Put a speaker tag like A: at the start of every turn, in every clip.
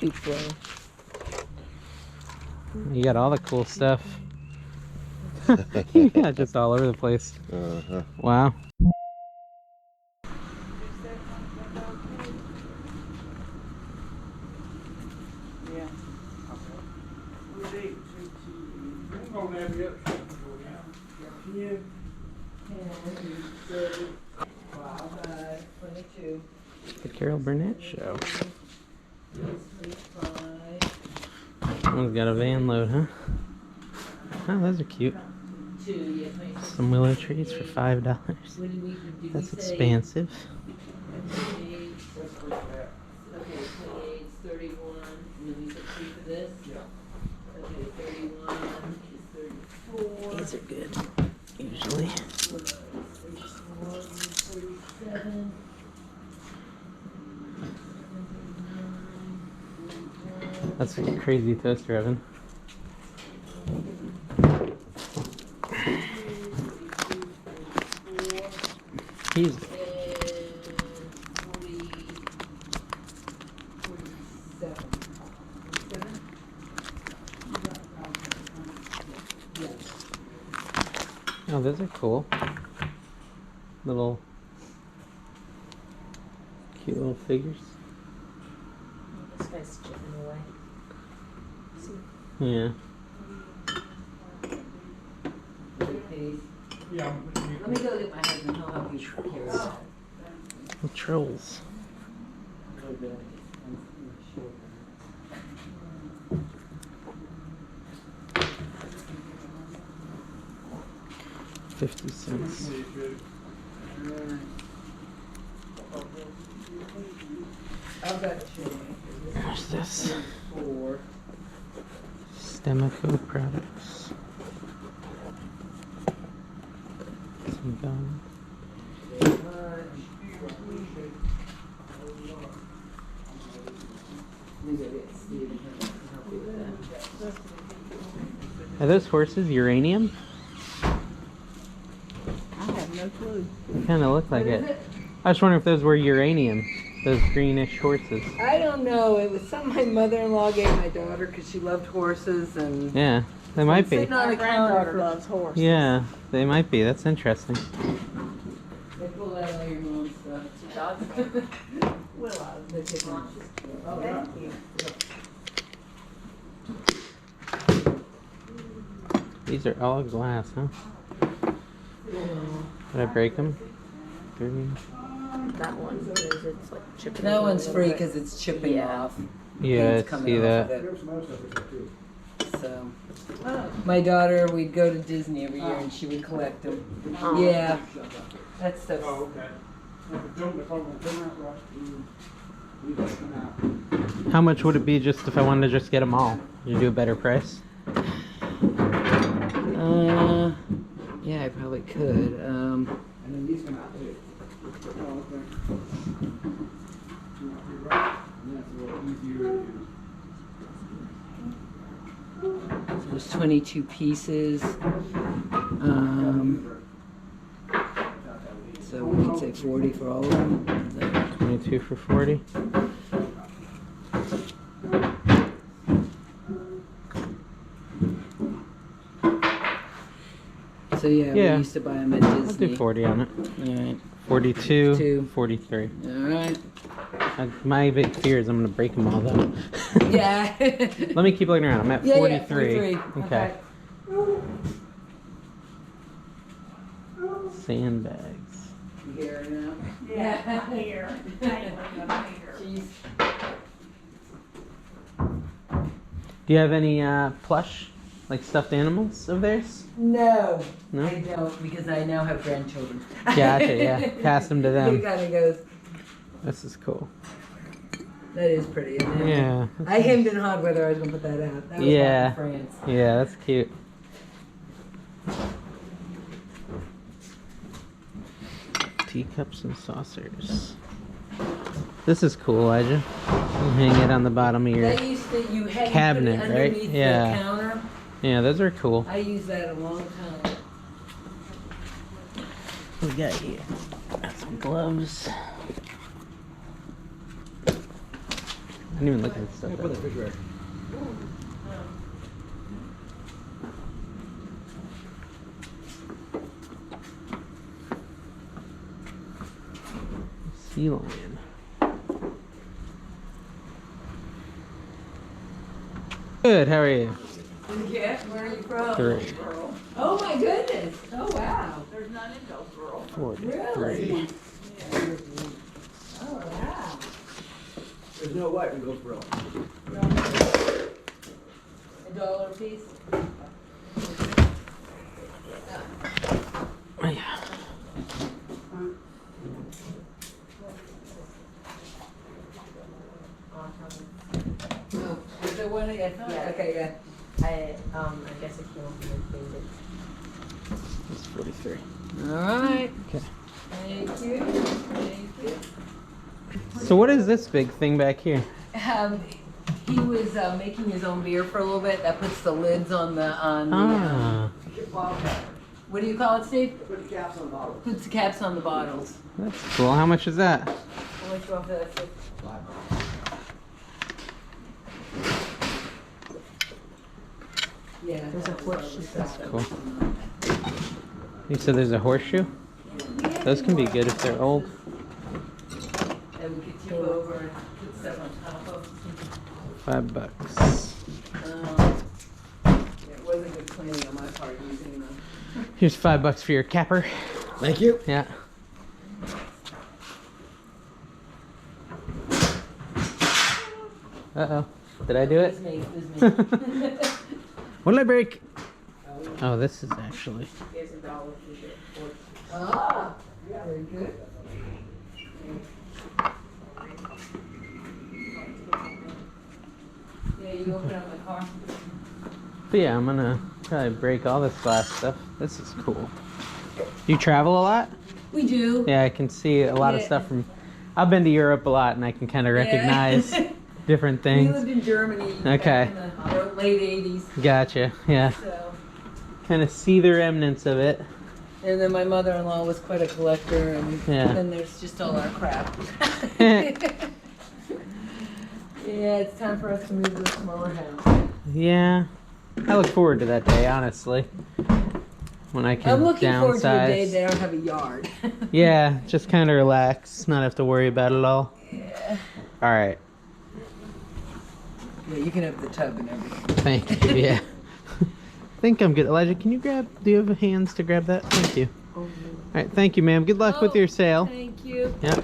A: Duplo.
B: You got all the cool stuff. Yeah, just all over the place. Wow. The Carol Burnett Show. One's got a van load, huh? Oh, those are cute. Some willow trees for $5. That's expansive.
A: Okay, 28, 31, and then we said 3 for this? Yeah. Okay, 31 is 34.
B: These are good, usually.
A: 47.
B: That's a crazy toaster oven. He's oh, those are cool. Little cute little figures.
A: This guy's chipping away.
B: Yeah.
A: Yeah. Let me go get my husband. He'll help you carry that.
B: The trolls. $0.50. What's this? Stemico products. Some gum. Are those horses uranium?
C: I have no clue.
B: They kind of look like it. I was wondering if those were uranium. Those greenish horses.
C: I don't know. It was something my mother-in-law gave my daughter because she loved horses and.
B: Yeah, they might be.
C: Sitting on a granddaughter loves horses.
B: Yeah, they might be. That's interesting.
C: They pull out all your mom's stuff. Well, they take lunches. Oh, thank you.
B: These are all glass, huh? Did I break them?
A: That one is it's like chipping.
C: That one's free because it's chipping off.
B: Yeah,
C: Paint's
B: I
C: coming
B: see
C: off
B: that.
C: of it. So, my daughter, we'd go to Disney every year and she would collect them. Yeah, that stuff.
D: Oh, okay.
B: How much would it be just if I wanted to just get them all? Would you do a better price?
C: Yeah, I probably could.
D: And then these come out too. Oh, okay. And that's a little easier to do.
C: There's 22 pieces. So we could say 40 for all of them.
B: 22 for 40.
C: So yeah,
B: Yeah.
C: we used to buy them at
B: I'll
C: Disney.
B: do 40 on it.
C: All right.
B: 42,
C: Two.
B: 43.
C: All right.
B: My big fear is I'm going to break them all though.
C: Yeah.
B: Let me keep looking around. I'm at
C: Yeah,
B: 43.
C: 43.
B: Okay. Sandbags.
C: You hear her now?
E: Yeah, I'm here. I'm here.
C: She's
B: Do you have any plush, like stuffed animals of theirs?
C: no.
B: No?
C: I don't because I now have grandchildren.
B: Gotcha, yeah. Pass them to
C: It
B: them.
C: kind of goes.
B: This is cool.
C: That is pretty, isn't it?
B: Yeah.
C: I hemmed and hawed whether I was gonna put that out. That was
B: Yeah.
C: back in France.
B: Yeah, that's cute. Teacups and saucers. This is cool, Elijah. You can hang it on the bottom of your...
C: That used to you had
B: Cabinet,
C: to put it
B: right?
C: underneath
B: Yeah.
C: the counter.
B: Yeah, those are cool.
C: I used that a long time.
B: What we got here? Got some gloves. I didn't even look at this stuff.
D: Put in the refrigerator.
B: Sea lion. Good, how are you?
C: Yeah, where are you from?
B: 3.
C: Oh my goodness. Oh wow.
A: There's none in Dillsboro.
B: 43.
C: Oh wow.
D: There's no white in Goldsboro.
C: $1 a piece?
B: Oh, yeah.
C: Oh, is there one? Yeah. Okay, yeah.
E: I guess if you want to include it.
B: It's 43.
C: All right.
B: Okay.
C: Thank you. Thank you.
B: So what is this big thing back here?
C: He was making his own beer for a little bit. That puts the lids on the
B: Ah,
C: what do you call it, Steve?
D: Put the caps on the bottle.
C: Puts the caps on the bottles.
B: that's cool. How much is that?
C: How much you want for that, Steve? Yeah.
E: There's a horseshoe.
B: That's cool. You said there's a horseshoe? Those can be good if they're old.
C: And we could tip over and put stuff on top of.
B: $5.
C: It wasn't good planning on my part using them.
B: Here's $5 for your capper.
D: Thank you.
B: Yeah. Uh-oh. Did I do
C: It
B: it?
C: was me. It was me.
B: What did I break? Oh, this is actually.
E: There's $1 for it.
C: Ah, very good. Yeah, you open up my car.
B: But yeah, I'm gonna probably break all this glass stuff. This is cool. You travel a lot?
C: We do.
B: Yeah, I can see a lot of
C: Yeah.
B: stuff from. I've been to Europe a lot, and I can kind of recognize different
C: We
B: things.
C: lived in Germany
B: Okay.
C: back in the late 80s.
B: Gotcha. Yeah,
C: So,
B: kind of see the remnants of it.
C: and then my mother-in-law was quite a collector, and
B: Yeah.
C: then there's just all our crap. Yeah, it's time for us to move to a smaller house.
B: Yeah, I look forward to that day, honestly. When I can
C: I'm looking
B: downsize.
C: forward to a day they don't have a yard.
B: Yeah, just kind of relax, not have to worry about it all.
C: Yeah.
B: All right,
C: Yeah, you can have the tub and everything.
B: thank you. Yeah, I think I'm good. Elijah, can you grab? Do you have hands to grab that? Thank you. All right, thank you, ma'am. Good luck with
C: Oh,
B: your sale.
C: Thank you.
B: Yep,
C: Have a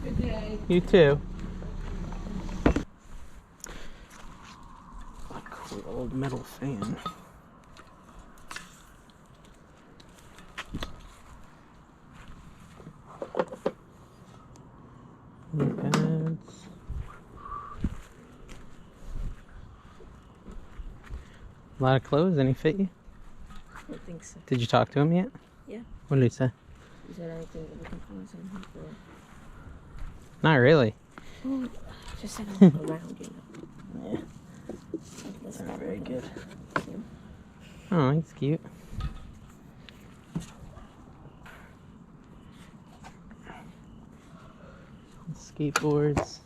C: good day.
B: you too. A cool old metal fan. Knee pads. A lot of clothes. Any fit you?
E: I don't think so.
B: Did you talk to him yet?
E: Yeah.
B: What did he say?
E: Is there anything you're looking for? Something for?
B: Not really.
E: Oh, just said I'm around, you know.
B: Yeah.
E: That's
B: Not very good.
E: Yeah.
B: Oh, he's cute. Skateboards.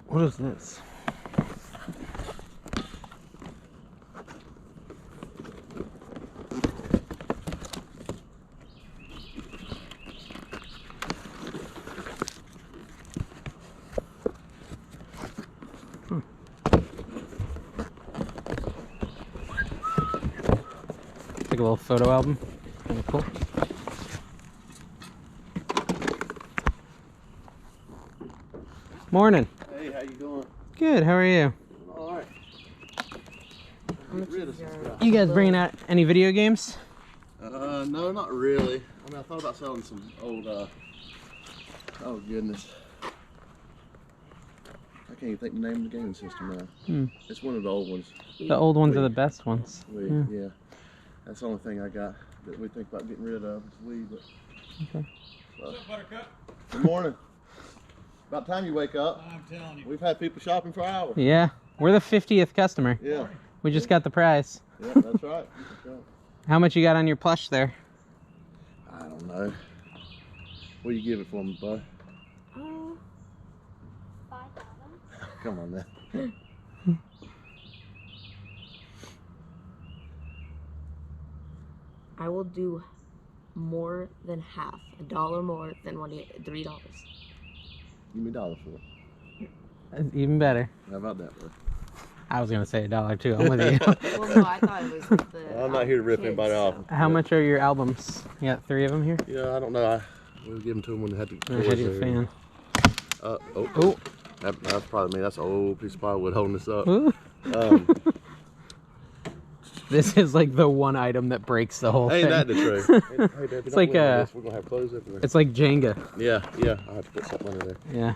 B: What is this? Like a little photo album. Kind of cool. Morning.
F: Hey, how you doing?
B: Good. How are you?
F: All right. Get rid of some stuff.
B: You guys bringing out any video games?
F: No, not really. I mean, I thought about selling some old, oh goodness. I can't even think the name of the gaming system now.
B: Hmm.
F: It's one of the old ones.
B: The old ones are the best ones.
F: Wii,
B: Yeah.
F: yeah. That's the only thing I got that we think about getting rid of is Wii, but.
B: Okay.
F: What's up, Buttercup? Good morning. About time you wake up.
G: I'm telling you.
F: We've had people shopping for hours.
B: Yeah, we're the 50th customer.
F: Yeah.
B: We just got the prize.
F: Yeah, that's right. That's right.
B: How much you got on your plush there?
F: I don't know. What do you give it for me, bud?
E: 5,000.
F: Come on now.
E: I will do more than half, $1 more than $3.
F: Give me $1 for it.
B: That's even better.
F: How about that, bro?
B: I was gonna say $1 too. I'm with you.
E: Well, no, I thought it was with the.
F: I'm not here to rip anybody off.
B: How much are your albums? You got 3 of them here?
F: Yeah, I don't know. We'll give them to them when they had to.
B: I had you a fan.
F: Oh.
B: Oh.
F: That's probably me. That's an old piece of plywood holding this up.
B: Ooh. This is like the one item that breaks the whole
F: Ain't
B: thing.
F: that the truth? Hey, Dad,
B: It's like
F: we're gonna have clothes everywhere.
B: It's like Jenga.
F: Yeah. I have to put something under there.
B: Yeah.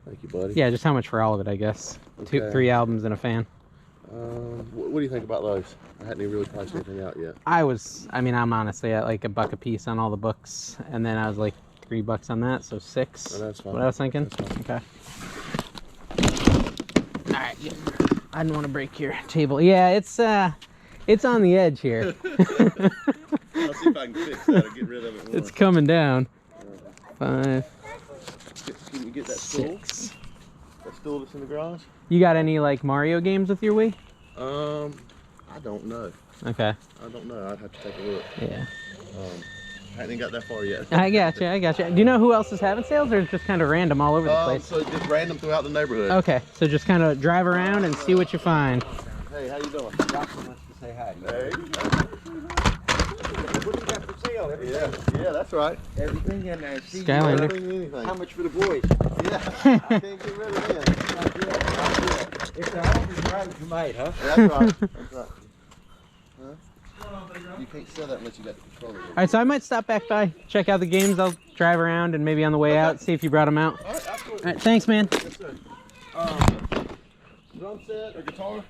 F: Thank you, buddy.
B: Yeah, just how much for all of it, I guess.
F: Okay.
B: 3 albums and a fan.
F: What do you think about those? I hadn't even really priced anything out yet.
B: I'm honestly at like $1 a piece on all the books, and then I was like $3 on that, so 6.
F: Oh, that's fine.
B: What I was thinking.
F: That's fine.
B: Okay. All right. Yeah. I didn't want to break your table. Yeah, it's on the edge here.
F: I'll see if I can fix that or get rid of it.
B: It's coming down. 5,
F: Can you get that stool?
B: 6.
F: That stool that's in the garage?
B: You got any like Mario games with your Wii?
F: I don't know.
B: Okay.
F: I don't know. I'd have to take a look.
B: Yeah.
F: I hadn't got that far yet.
B: I gotcha. Do you know who else is having sales, or it's just kind of random all over the place?
F: So just random throughout the neighborhood.
B: Okay, so just kind of drive around and see what you find.
F: Hey, how you doing?
D: Johnson wants to say hi to you.
F: Hey.
D: What do you got for sale?
F: Yeah, that's right.
D: Everything in there. See,
B: Skylander.
F: Everything, anything.
D: how much for the boys?
F: Yeah, I can't get rid of them.
D: It's the hardest right you made, huh?
F: That's right. That's right. Huh? You can't sell that unless you got the controller.
B: All right, so I might stop back by, check out the games. I'll drive around and maybe on the way out, see if you brought them out.
F: All right, absolutely.
B: All right, thanks, man.
F: Yes, sir. Drum set or guitar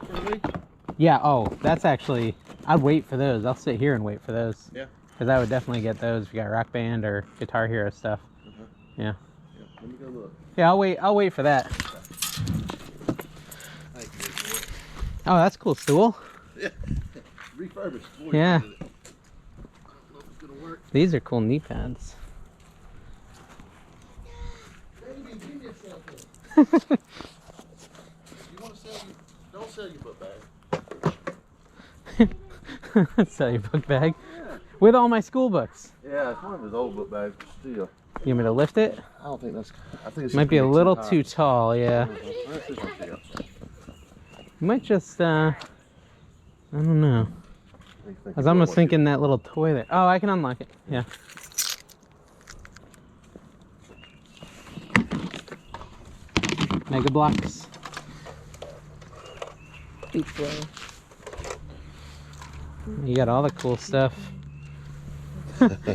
F: for me?
B: Yeah, oh, that's actually, I'd wait for those. I'll sit here and wait for those.
F: Yeah.
B: Because I would definitely get those if you got Rock Band or Guitar Hero stuff. Yeah.
F: Yeah, let me go look.
B: Yeah, I'll wait for that.
F: Thank you.
B: Oh, that's a cool stool.
F: Yeah. Refurbished. Boy,
B: Yeah.
F: I don't know if it's gonna work.
B: These are cool knee pads.
F: Baby, give me a cell phone. You want to sell your, don't sell your book bag.
B: Sell your book bag.
F: Yeah.
B: With all my school books.
F: Yeah, it's one of his old book bags, but still.
B: You want me to lift it?
F: I don't think that's, I think it's
B: Might be a
F: just
B: little
F: high.
B: too tall, yeah.
F: Let's see if I can figure out something.
B: You might just, I don't know. I was almost thinking that little toy there. Oh, I can unlock it. Yeah. Mega Blocks.
E: Duplo.
B: You got all the cool stuff.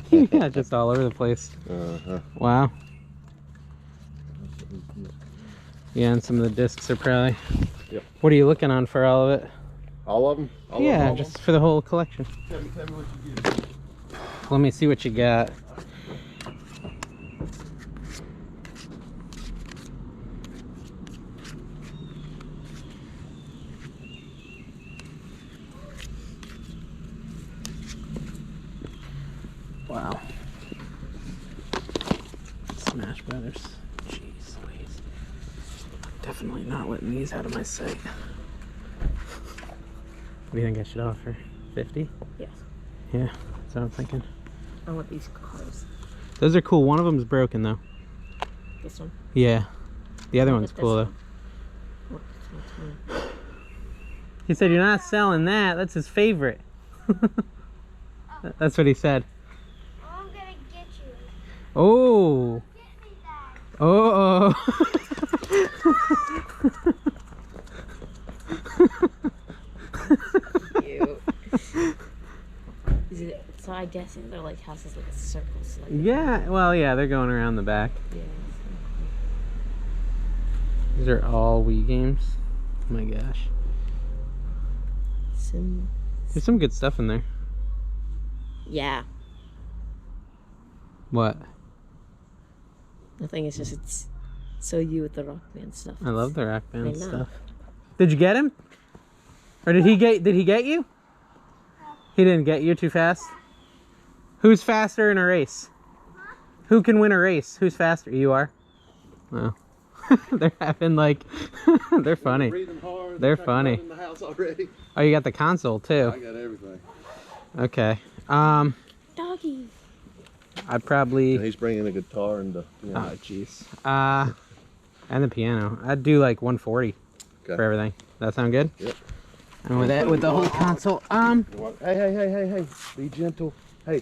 B: Yeah, just all over the place.
F: Uh-huh.
B: Wow. Yeah, and some of the discs are probably.
F: Yep.
B: What are you looking on for all of it?
F: All of them? All
B: Yeah,
F: of them?
B: just for the whole collection.
F: Tell me what you get.
B: Let me see what you got. Wow. Smash Brothers. Jeez Louise. Definitely not letting these out of my sight. What do you think I should offer? 50?
E: Yes.
B: Yeah, that's what I'm thinking.
E: I want these cars.
B: Those are cool. One of them's broken though.
E: This one.
B: Yeah. The other one's
E: But this
B: cool though.
E: one. What, this one?
B: He said, "You're not selling that. That's his favorite." That's what he said.
G: I'm gonna get you.
B: Oh.
G: Get me that.
B: Oh.
E: Cute. Is it, so I guess they're like houses like a circle. So like
B: Yeah. Well, yeah. They're going around the back.
E: Yeah.
B: These are all Wii games. Oh my gosh.
E: Sim.
B: There's some good stuff in there.
E: Yeah.
B: What?
E: Nothing. It's just it's so you with the Rock Band stuff.
B: I love the Rock Band
E: I know.
B: stuff. Did you get him? Or did he get you? He didn't get you too fast? Who's faster in a race? Who can win a race? Who's faster? You are? Oh. They're having like, they're funny.
F: Breathing hard.
B: They're
F: trying to
B: funny.
F: run in the house already.
B: Oh, you got the console too.
F: I got everything.
B: Okay.
E: Doggy.
B: I'd
F: And
B: probably,
F: he's bringing a guitar and the piano.
B: oh jeez. And the piano. I'd do like 140
F: Okay.
B: for everything. That sound good?
F: Yep.
B: And with that, with the whole console,
F: Hey. Be gentle. Hey,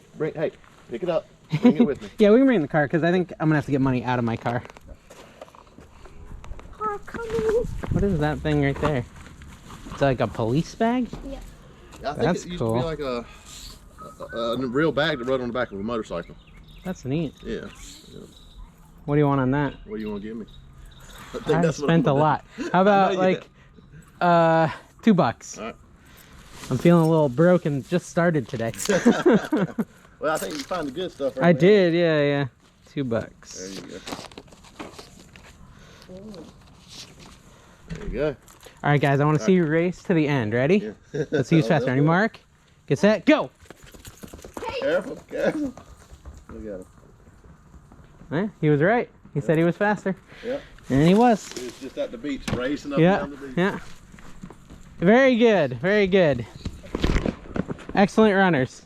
F: pick it up. Bring it with me.
B: yeah, we can bring the car because I think I'm gonna have to get money out of my car.
E: Oh, come
B: What is that thing right there? It's like a police bag?
F: I think
B: That's
F: it used
B: cool.
F: to be like a real bag that rode on the back of a motorcycle.
B: That's neat.
F: Yeah.
B: What do you want on that?
F: What do you want to give me? I think
B: I
F: that's what
B: spent a
F: I'm gonna
B: lot. How about
F: you
B: like $2?
F: All right.
B: I'm feeling a little broken. Just started today.
F: Well, I think you find the good stuff right
B: I
F: now.
B: did, yeah. $2.
F: There you go. There you go.
B: All right, guys. I want to see you race to the end. Ready?
F: Yeah.
B: Let's see who's faster. Ready, Mark? Get set, go!
F: Careful. Look at him.
B: Eh, he was right. He said he was faster.
F: Yep.
B: And he was.
F: He was just at the beach, racing up and
B: Yeah,
F: down the beach.
B: yeah. Very good, very good. Excellent runners.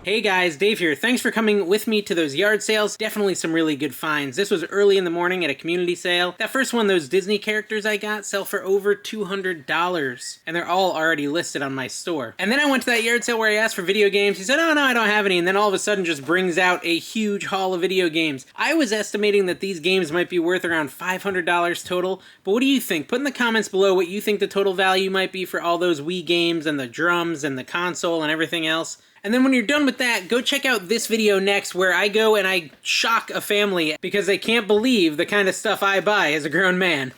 B: Hey guys, Dave here. Thanks for coming with me to those yard sales. Definitely some really good finds. This was early in the morning at a community sale. That first one, those Disney characters I got, sell for over $200. And they're all already listed on my store. And then I went to that yard sale where I asked for video games. He said, oh no, I don't have any. And then all of a sudden just brings out a huge haul of video games. I was estimating that these games might be worth around $500 total. But what do you think? Put in the comments below what you think the total value might be for all those Wii games and the drums and the console and everything else. And then when you're done with that, go check out this video next where I go and I shock a family because they can't believe the kind of stuff I buy as a grown man.